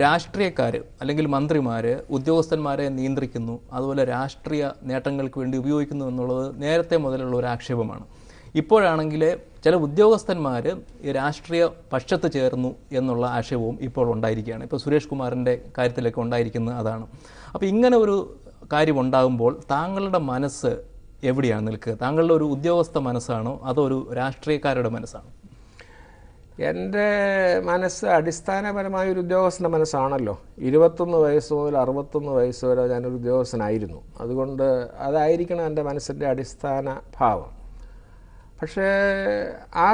രാഷ്ട്രീയക്കാർ അല്ലെങ്കിൽ മന്ത്രിമാർ ഉദ്യോഗസ്ഥന്മാരെ നിയന്ത്രിക്കുന്നു, അതുപോലെ രാഷ്ട്രീയ നേട്ടങ്ങൾക്ക് വേണ്ടി ഉപയോഗിക്കുന്നു എന്നുള്ളത് നേരത്തെ മുതലുള്ള ഒരു ആക്ഷേപമാണ്. ഇപ്പോഴാണെങ്കിൽ ചില ഉദ്യോഗസ്ഥന്മാർ ഈ രാഷ്ട്രീയ പക്ഷത്ത് ചേർന്നു എന്നുള്ള ആക്ഷേപവും ഇപ്പോൾ ഉണ്ടായിരിക്കുകയാണ്. ഇപ്പോൾ സുരേഷ് കുമാറിൻ്റെ കാര്യത്തിലൊക്കെ ഉണ്ടായിരിക്കുന്നത് അതാണ്. അപ്പോൾ ഇങ്ങനെ ഒരു കാര്യം ഉണ്ടാകുമ്പോൾ താങ്കളുടെ മനസ്സ് എവിടെയാണ് നിൽക്കുക? താങ്കളുടെ ഒരു ഉദ്യോഗസ്ഥ മനസ്സാണോ അതോ ഒരു രാഷ്ട്രീയക്കാരുടെ മനസ്സാണോ? എൻ്റെ മനസ്സ് അടിസ്ഥാനപരമായ ഒരു ഉദ്യോഗസ്ഥൻ്റെ മനസ്സാണല്ലോ. 21 വയസ്സ് മുതൽ 61 വയസ്സ് വരെ ഞാനൊരു ഉദ്യോഗസ്ഥനായിരുന്നു. അതുകൊണ്ട് അതായിരിക്കണം എൻ്റെ മനസ്സിൻ്റെ അടിസ്ഥാന ഭാവം. പക്ഷേ ആ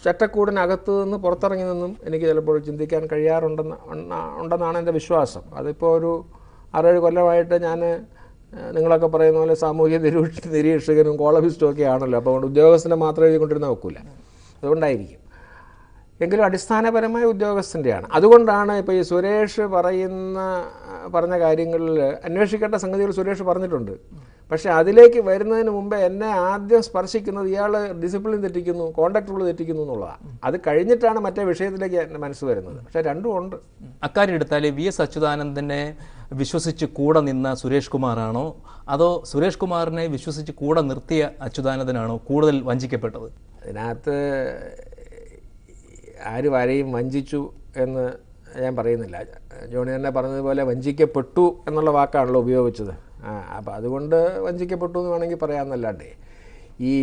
ചട്ടക്കൂടിനകത്ത് നിന്ന് പുറത്തിറങ്ങി നിന്നും എനിക്ക് ചിലപ്പോൾ ചിന്തിക്കാൻ കഴിയാറുണ്ടെന്നാണ് എൻ്റെ വിശ്വാസം. അതിപ്പോൾ ഒരു 6-7 കൊല്ലമായിട്ട് ഞാൻ നിങ്ങളൊക്കെ പറയുന്ന പോലെ സാമൂഹ്യ നിരീക്ഷകനും കോളമിസ്റ്റും ഒക്കെ ആണല്ലോ. അപ്പോൾ അതുകൊണ്ട് ഉദ്യോഗസ്ഥനെ മാത്രം എഴുതിക്കൊണ്ടിരുന്ന നോക്കില്ല, അതുകൊണ്ടായിരിക്കും. എങ്കിലും അടിസ്ഥാനപരമായ ഉദ്യോഗസ്ഥൻ്റെയാണ്. അതുകൊണ്ടാണ് ഇപ്പോൾ ഈ സുരേഷ് പറഞ്ഞ കാര്യങ്ങളിൽ അന്വേഷിക്കേണ്ട സംഗതികൾ സുരേഷ് പറഞ്ഞിട്ടുണ്ട്. പക്ഷേ അതിലേക്ക് വരുന്നതിന് മുമ്പ് എന്നെ ആദ്യം സ്പർശിക്കുന്നത് ഇയാൾ ഡിസിപ്ലിൻ തെറ്റിക്കുന്നു, കോണ്ടാക്ട് റൂൾ തെറ്റിക്കുന്നു എന്നുള്ളതാണ്. അത് കഴിഞ്ഞിട്ടാണ് മറ്റേ വിഷയത്തിലേക്ക് എൻ്റെ മനസ്സ് വരുന്നത്. പക്ഷേ രണ്ടും ഉണ്ട്. അക്കാര്യം എടുത്താൽ VS അച്യുതാനന്ദനെ വിശ്വസിച്ച് കൂടെ നിന്ന സുരേഷ് കുമാറാണോ അതോ സുരേഷ് കുമാറിനെ വിശ്വസിച്ച് കൂടെ നിർത്തിയ അച്യുതാനന്ദനാണോ കൂടുതൽ വഞ്ചിക്കപ്പെട്ടത്? അതിനകത്ത് ആരും ആരെയും വഞ്ചിച്ചു എന്ന് ഞാൻ പറയുന്നില്ല. ജോണി തന്നെ പറഞ്ഞതുപോലെ വഞ്ചിക്കപ്പെട്ടു എന്നുള്ള വാക്കാണല്ലോ ഉപയോഗിച്ചത്. അപ്പോൾ അതുകൊണ്ട് വഞ്ചിക്കപ്പെട്ടു എന്ന് വേണമെങ്കിൽ പറയാമെന്നല്ലാണ്ടേ ഈ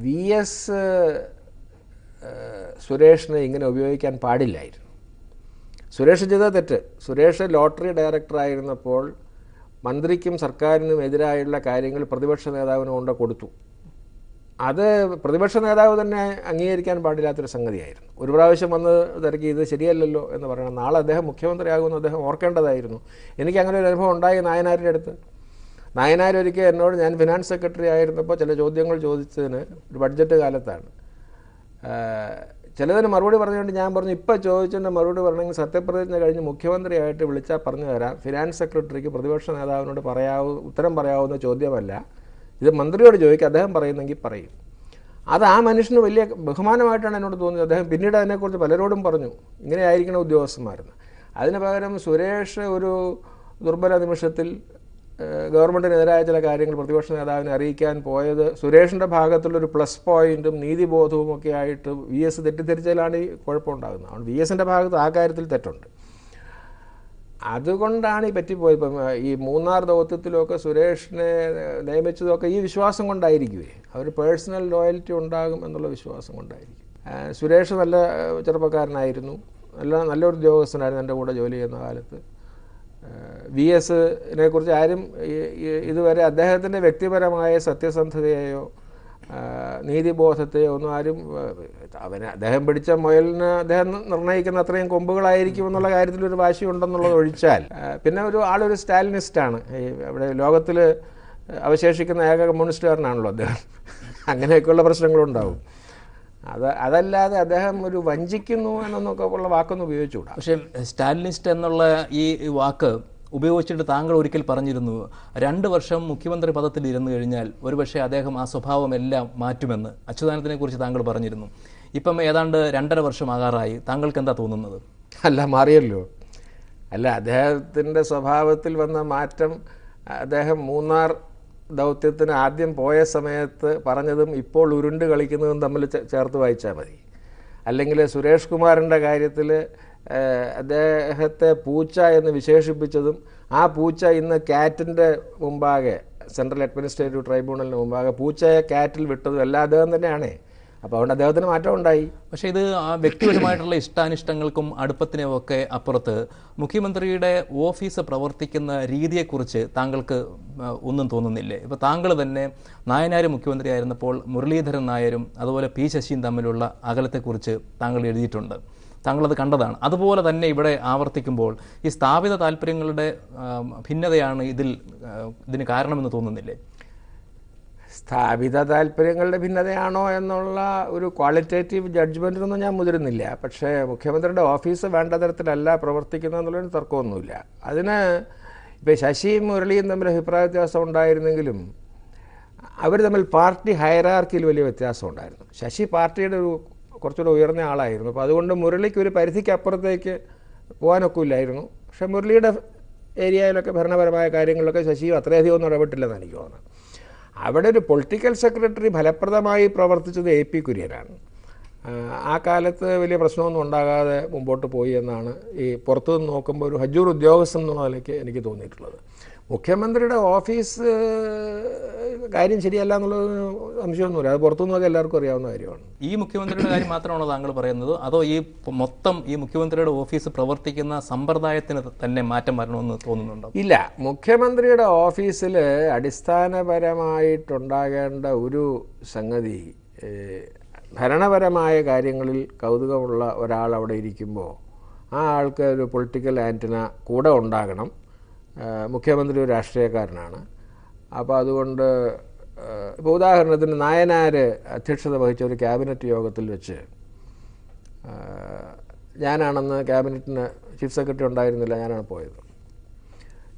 VS സുരേഷിനെ ഇങ്ങനെ ഉപയോഗിക്കാൻ പാടില്ലായിരുന്നു. സുരേഷ് ചെയ്ത തെറ്റ്. സുരേഷ് ലോട്ടറി ഡയറക്ടറായിരുന്നപ്പോൾ മന്ത്രിക്കും സർക്കാരിനും എതിരായുള്ള കാര്യങ്ങൾ പ്രതിപക്ഷ നേതാവിന് കൊണ്ട് കൊടുത്തു. അത് പ്രതിപക്ഷ നേതാവ് തന്നെ അംഗീകരിക്കാൻ പാടില്ലാത്തൊരു സംഗതിയായിരുന്നു. ഒരു പ്രാവശ്യം വന്ന് തിരക്കി ഇത് ശരിയല്ലല്ലോ എന്ന് പറയണം. നാളെ അദ്ദേഹം മുഖ്യമന്ത്രിയാകുമെന്ന് അദ്ദേഹം ഓർക്കേണ്ടതായിരുന്നു. എനിക്ക് അങ്ങനെ ഒരു അനുഭവം ഉണ്ടായി നായനാരുടെ അടുത്ത്. നായനാർ ഒരിക്കൽ എന്നോട്, ഞാൻ ഫിനാൻസ് സെക്രട്ടറി ആയിരുന്നപ്പോൾ ചില ചോദ്യങ്ങൾ ചോദിച്ചതിന് ഒരു ബഡ്ജറ്റ് കാലത്താണ്, ചിലതിന് മറുപടി പറഞ്ഞുകൊണ്ട് ഞാൻ പറഞ്ഞു, ഇപ്പോൾ ചോദിച്ചതിൻ്റെ മറുപടി പറയണമെങ്കിൽ സത്യപ്രതിജ്ഞ കഴിഞ്ഞ് മുഖ്യമന്ത്രിയായിട്ട് വിളിച്ചാൽ പറഞ്ഞു തരാം. ഫിനാൻസ് സെക്രട്ടറിക്ക് പ്രതിപക്ഷ നേതാവിനോട് ഉത്തരം പറയാവുന്ന ചോദ്യമല്ല, ഇത് മന്ത്രിയോട് ചോദിക്കുക, അദ്ദേഹം പറയുന്നെങ്കിൽ പറയും. അത് ആ മനുഷ്യന് വലിയ ബഹുമാനമായിട്ടാണ് എന്നോട് തോന്നിയത്. അദ്ദേഹം പിന്നീട് അതിനെക്കുറിച്ച് പലരോടും പറഞ്ഞു, ഇങ്ങനെ ആയിരിക്കണം ഉദ്യോഗസ്ഥന്മാരെന്ന്. അതിന് പകരം സുരേഷ് ഒരു ദുർബല നിമിഷത്തിൽ ഗവൺമെൻറ്റിനെതിരായ ചില കാര്യങ്ങൾ പ്രതിപക്ഷ നേതാവിനെ അറിയിക്കാൻ പോയത് സുരേഷിൻ്റെ ഭാഗത്തുള്ളൊരു പ്ലസ് പോയിൻറ്റും നീതിബോധവും ഒക്കെ ആയിട്ട് VS തെറ്റിദ്ധരിച്ചാലാണ് ഈ കുഴപ്പമുണ്ടാകുന്നത്. അതുകൊണ്ട് VSൻ്റെ ഭാഗത്ത് ആ കാര്യത്തിൽ തെറ്റുണ്ട്. അതുകൊണ്ടാണ് ഈ പറ്റിപ്പോയത്. ഇപ്പം ഈ മൂന്നാർ ദൗത്യത്തിലൊക്കെ സുരേഷിനെ നിയമിച്ചതൊക്കെ ഈ വിശ്വാസം കൊണ്ടായിരിക്കുമേ. അവർ പേഴ്സണൽ ലോയൽറ്റി ഉണ്ടാകും എന്നുള്ള വിശ്വാസം കൊണ്ടായിരിക്കും. സുരേഷ് നല്ല ചെറുപ്പക്കാരനായിരുന്നു, നല്ലൊരു ഉദ്യോഗസ്ഥനായിരുന്നു എൻ്റെ കൂടെ ജോലി ചെയ്യുന്ന കാലത്ത്. VSനെ കുറിച്ച് ആരും ഇതുവരെ അദ്ദേഹത്തിൻ്റെ വ്യക്തിപരമായ സത്യസന്ധതയെയോ നീതിബോധത്തെയോ ഒന്നും ആരും അദ്ദേഹം പിടിച്ച മുയലിന് അദ്ദേഹം നിർണ്ണയിക്കുന്ന അത്രയും കൊമ്പുകളായിരിക്കും എന്നുള്ള കാര്യത്തിലൊരു വാശിയുണ്ടെന്നുള്ളത് ഒഴിച്ചാൽ പിന്നെ ആളൊരു സ്റ്റാലിനിസ്റ്റാണ്. അവിടെ ലോകത്തിൽ അവശേഷിക്കുന്ന ഏക കമ്മ്യൂണിസ്റ്റുകാരനാണല്ലോ അദ്ദേഹം. അങ്ങനെയൊക്കെയുള്ള പ്രശ്നങ്ങളുണ്ടാവും. അതല്ലാതെ അദ്ദേഹം ഒരു വഞ്ചിക്കുന്നു എന്നൊക്കെ ഉള്ള വാക്കൊന്നും ഉപയോഗിച്ചുകൂടാ. പക്ഷേ സ്റ്റാലിനിസ്റ്റ് എന്നുള്ള ഈ വാക്ക് ഉപയോഗിച്ചിട്ട് താങ്കൾ ഒരിക്കൽ പറഞ്ഞിരുന്നു, 2 വർഷം മുഖ്യമന്ത്രി പദത്തിൽ ഇരുന്നു കഴിഞ്ഞാൽ ഒരുപക്ഷെ അദ്ദേഹം ആ സ്വഭാവമെല്ലാം മാറ്റുമെന്ന് അച്യുതാനന്ദനെ കുറിച്ച് താങ്കൾ പറഞ്ഞിരുന്നു. ഇപ്പം ഏതാണ്ട് 2.5 വർഷം ആകാറായി. താങ്കൾക്ക് എന്താ തോന്നുന്നത്? അല്ല, മാറിയല്ലോ. അല്ല, അദ്ദേഹത്തിൻ്റെ സ്വഭാവത്തിൽ വന്ന മാറ്റം അദ്ദേഹം മൂന്നാർ ദൗത്യത്തിന് ആദ്യം പോയ സമയത്ത് പറഞ്ഞതും ഇപ്പോൾ ഉരുണ്ട് കളിക്കുന്നതും തമ്മിൽ ചേർത്ത് വായിച്ചാൽ മതി. അല്ലെങ്കിൽ സുരേഷ് കുമാറിൻ്റെ കാര്യത്തിൽ അദ്ദേഹത്തെ പൂച്ച എന്ന് വിശേഷിപ്പിച്ചതും ആ പൂച്ച ഇന്ന് കാറ്റിൻ്റെ മുമ്പാകെ സെൻട്രൽ അഡ്മിനിസ്ട്രേറ്റീവ് ട്രൈബ്യൂണലിന് മുമ്പാകെ പൂച്ചയെ കാറ്റിൽ വിട്ടതും എല്ലാം അദ്ദേഹം തന്നെയാണ്. അപ്പോൾ അതുകൊണ്ട് അദ്ദേഹത്തിന് മാറ്റം ഉണ്ടായി. പക്ഷേ ഇത് വ്യക്തിപരമായിട്ടുള്ള ഇഷ്ടാനിഷ്ടങ്ങൾക്കും അടുപ്പത്തിനും ഒക്കെ അപ്പുറത്ത് മുഖ്യമന്ത്രിയുടെ ഓഫീസ് പ്രവർത്തിക്കുന്ന രീതിയെക്കുറിച്ച് താങ്കൾക്ക് ഒന്നും തോന്നുന്നില്ലേ? ഇപ്പോൾ താങ്കൾ തന്നെ നായനാർ മുഖ്യമന്ത്രിയായിരുന്നപ്പോൾ മുരളീധരൻ നായരും അതുപോലെ P ശശിയും തമ്മിലുള്ള അകലത്തെക്കുറിച്ച് താങ്കൾ എഴുതിയിട്ടുണ്ട്. താങ്കളത് കണ്ടതാണ്. അതുപോലെ തന്നെ ഇവിടെ ആവർത്തിക്കുമ്പോൾ ഈ സ്ഥാപിത താല്പര്യങ്ങളുടെ ഭിന്നതയാണ് ഇതിന് കാരണമെന്ന് തോന്നുന്നില്ലേ? സ്ഥാപിത താല്പര്യങ്ങളുടെ ഭിന്നതയാണോ എന്നുള്ള ഒരു ക്വാളിറ്റേറ്റീവ് ജഡ്ജ്മെൻറ്റിനൊന്നും ഞാൻ മുതിരുന്നില്ല. പക്ഷേ മുഖ്യമന്ത്രിയുടെ ഓഫീസ് വേണ്ട തരത്തിലല്ല പ്രവർത്തിക്കുന്നതെന്നുള്ളൊരു തർക്കമൊന്നുമില്ല. അതിന് ഇപ്പോൾ ശശിയും മുരളിയും തമ്മിൽ അഭിപ്രായ വ്യത്യാസം ഉണ്ടായിരുന്നെങ്കിലും അവർ തമ്മിൽ പാർട്ടി ഹയറാർക്കിയിൽ വലിയ വ്യത്യാസം ഉണ്ടായിരുന്നു. ശശി പാർട്ടിയുടെ കുറച്ചുകൂടെ ഉയർന്ന ആളായിരുന്നു. അപ്പോൾ അതുകൊണ്ട് മുരളിക്ക് ഒരു പരിധിക്കപ്പുറത്തേക്ക് പോകാനൊക്കില്ലായിരുന്നു. പക്ഷേ മുരളിയുടെ ഏരിയയിലൊക്കെ ഭരണപരമായ കാര്യങ്ങളിലൊക്കെ ശശിയും അത്രയധികം ഒന്നും ഇടപെട്ടില്ലെന്ന് എനിക്ക് തോന്നുന്നത്. അവിടെ ഒരു പൊളിറ്റിക്കൽ സെക്രട്ടറി ഫലപ്രദമായി പ്രവർത്തിച്ചത് AP കുര്യനാണ്. ആ കാലത്ത് വലിയ പ്രശ്നമൊന്നും ഉണ്ടാകാതെ മുമ്പോട്ട് പോയി എന്നാണ് ഈ പുറത്തുനിന്ന് നോക്കുമ്പോൾ ഒരു ഹജൂർ ഉദ്യോഗസ്ഥൻ എന്നുള്ള നിലയ്ക്ക് എനിക്ക് തോന്നിയിട്ടുള്ളത്. മുഖ്യമന്ത്രിയുടെ ഓഫീസ് കാര്യം ശരിയല്ല എന്നുള്ളത് സംശയമൊന്നുമില്ല. അത് പുറത്തുനിന്നൊക്കെ എല്ലാവർക്കും അറിയാവുന്ന കാര്യമാണ്. ഈ മുഖ്യമന്ത്രിയുടെ കാര്യം മാത്രമാണോ താങ്കൾ പറയുന്നത്, അതോ ഈ മൊത്തം ഈ മുഖ്യമന്ത്രിയുടെ ഓഫീസ് പ്രവർത്തിക്കുന്ന സമ്പ്രദായത്തിന് തന്നെ മാറ്റം വരണമെന്ന് തോന്നുന്നുണ്ടോ? ഇല്ല, മുഖ്യമന്ത്രിയുടെ ഓഫീസിൽ അടിസ്ഥാനപരമായിട്ടുണ്ടാകേണ്ട ഒരു സംഗതി, ഭരണപരമായ കാര്യങ്ങളിൽ കൗതുകമുള്ള ഒരാൾ അവിടെ ഇരിക്കുമ്പോൾ ആ ആൾക്ക് ഒരു പൊളിറ്റിക്കൽ ആൻറ്റിന കൂടെ ഉണ്ടാകണം. മുഖ്യമന്ത്രി ഒരു രാഷ്ട്രീയക്കാരനാണ്. അപ്പോൾ അതുകൊണ്ട് ഇപ്പോൾ ഉദാഹരണത്തിന് നായനാർ അധ്യക്ഷത വഹിച്ച ഒരു ക്യാബിനറ്റ് യോഗത്തിൽ വെച്ച്, ഞാനാണെന്ന് ക്യാബിനറ്റിന് ചീഫ് സെക്രട്ടറി ഉണ്ടായിരുന്നില്ല, ഞാനാണ് പോയത്.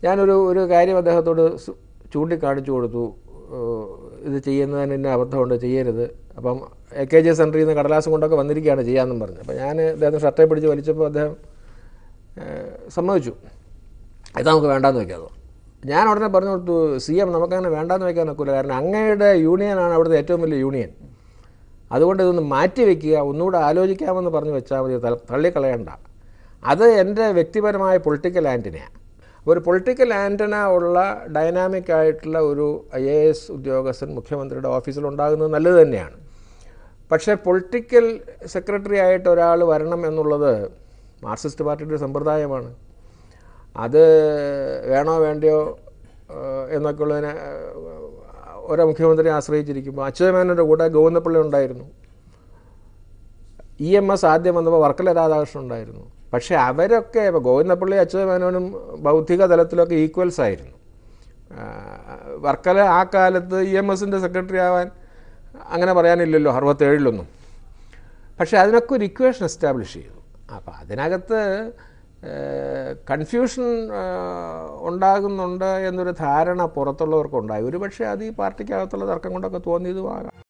ഞാനൊരു കാര്യം അദ്ദേഹത്തോട് ചൂണ്ടിക്കാണിച്ചു കൊടുത്തു, ഇത് ചെയ്യുന്നതിന് ഇന്ന അബദ്ധമുണ്ട്, ചെയ്യരുത്. അപ്പം AKG സെൻറ്ററിൽ നിന്ന് കടലാസം കൊണ്ടൊക്കെ വന്നിരിക്കുകയാണ് ചെയ്യാമെന്നും പറഞ്ഞു. അപ്പോൾ ഞാൻ അദ്ദേഹത്തിന് ഷർട്ടേ പിടിച്ച് വലിച്ചപ്പോൾ അദ്ദേഹം സമ്മതിച്ചു, ഇത് നമുക്ക് വേണ്ടാന്ന് വയ്ക്കാമോ. ഞാൻ ഉടനെ പറഞ്ഞു കൊടുത്തു, CM നമുക്കങ്ങനെ വേണ്ടാന്ന് വയ്ക്കാൻ ഒക്കില്ല, കാരണം അങ്ങയുടെ യൂണിയനാണ് അവിടുത്തെ ഏറ്റവും വലിയ യൂണിയൻ, അതുകൊണ്ട് ഇതൊന്ന് മാറ്റി വയ്ക്കുക, ഒന്നുകൂടെ ആലോചിക്കാമെന്ന് പറഞ്ഞ് വെച്ചാൽ മതി, തള്ളിക്കളയണ്ട. അത് എൻ്റെ വ്യക്തിപരമായ പൊളിറ്റിക്കൽ ആൻറ്റിനയാണ്. ഒരു പൊളിറ്റിക്കൽ ആൻറ്റന ഉള്ള ഡൈനാമിക് ആയിട്ടുള്ള ഒരു IAS ഉദ്യോഗസ്ഥൻ മുഖ്യമന്ത്രിയുടെ ഓഫീസിൽ ഉണ്ടാകുന്നത് നല്ലത് തന്നെയാണ്. പക്ഷേ പൊളിറ്റിക്കൽ സെക്രട്ടറി ആയിട്ട് ഒരാൾ വരണം എന്നുള്ളത് മാർക്സിസ്റ്റ് പാർട്ടിയുടെ സമ്പ്രദായമാണ്. അത് വേണോ വേണ്ടയോ എന്നൊക്കെയുള്ളതിനെ ഓരോ മുഖ്യമന്ത്രിയെ ആശ്രയിച്ചിരിക്കുമ്പോൾ അച്യുതമേനോൻ്റെ കൂടെ ഗോവിന്ദപിള്ള ഉണ്ടായിരുന്നു. EMS ആദ്യം വന്നപ്പോൾ വർക്കല രാധാകൃഷ്ണൻ ഉണ്ടായിരുന്നു. പക്ഷേ അവരൊക്കെ ഇപ്പോൾ ഗോവിന്ദപിള്ളി അച്യുതമേനോനും ബൗദ്ധിക തലത്തിലൊക്കെ ഈക്വൽസ് ആയിരുന്നു. വർക്കല ആ കാലത്ത് EMSൻ്റെ സെക്രട്ടറി ആവാൻ അങ്ങനെ പറയാനില്ലല്ലോ 67 പക്ഷേ അതിനൊക്കെ ഒരു ഇക്വേഷൻ എസ്റ്റാബ്ലിഷ് ചെയ്തു. അപ്പോൾ അതിനകത്ത് കൺഫ്യൂഷൻ ഉണ്ടാകുന്നുണ്ട് എന്നൊരു ധാരണ പുറത്തുള്ളവർക്കുണ്ടായി. ഒരു പക്ഷേ അത് ഈ പാർട്ടിക്കകത്തുള്ള തർക്കം കൊണ്ടൊക്കെ തോന്നിയതുമാകാം.